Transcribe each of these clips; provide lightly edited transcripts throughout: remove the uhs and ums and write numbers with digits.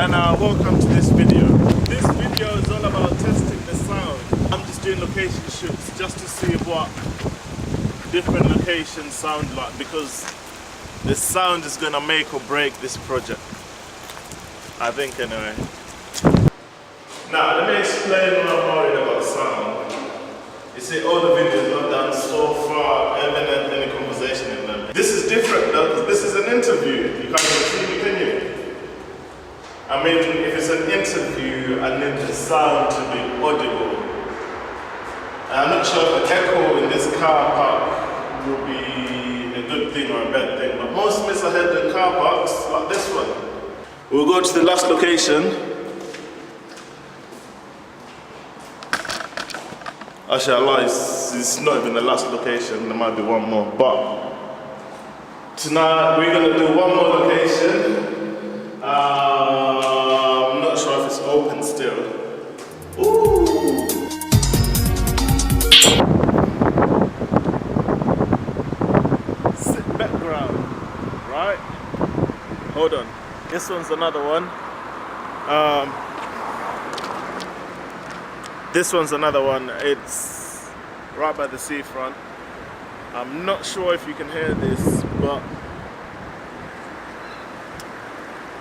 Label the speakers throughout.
Speaker 1: and welcome to this video. This video is all about testing the sound. I'm just doing location shoots just to see what different locations sound like, because the sound is going to make or break this project, I think, anyway. Now let me explain what I'm worried about sound. You see, all the videos I've done so far haven't had any conversation in them. This is different though, because this is an interview. You can't even see me, can you? I mean, if it's an interview, I need the sound to be audible. And I'm not sure if the echo in this car park will be a good thing or a bad thing, but most miss I had in car parks like this one. We'll go to the last location. Actually, I lie, it's not even the last location, there might be one more. But tonight we're gonna do one more location. I'm not sure if it's open still. Ooh. Sit background, right? Hold on. This one's another one. This one's another one. It's right by the seafront. I'm not sure if you can hear this, but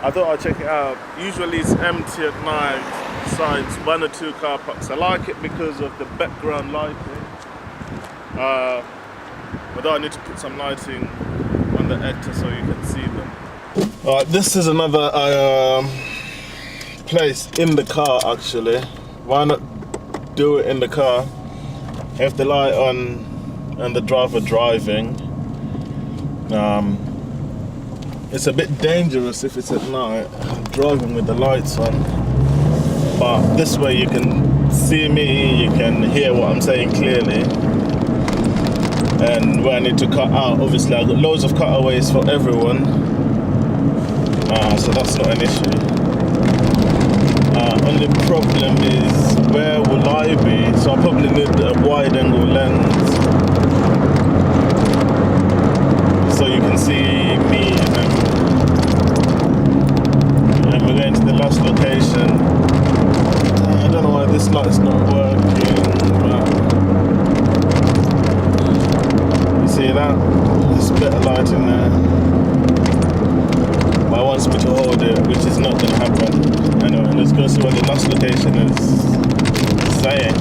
Speaker 1: I thought I'd check it out. Usually it's empty at night, besides one or two car parks. I like it because of the background lighting. Although I need to put some lighting on the actor so you can see them. Alright, this is another place in the car actually. Why not do it in the car? Have the light on and the driver driving. It's a bit dangerous if it's at night, driving with the lights on. But this way you can see me, you can hear what I'm saying clearly. And where I need to cut out, obviously I've got loads of cutaways for everyone. So that's not an issue. Only problem is, where will I be? So I probably need a wide angle lens so you can see me and them. And we're going to the last location. I don't know why this light's not working, but you see that? There's a bit of light in there. But it wants me to hold it, which is not going to happen. Anyway, let's go see what the last location is saying.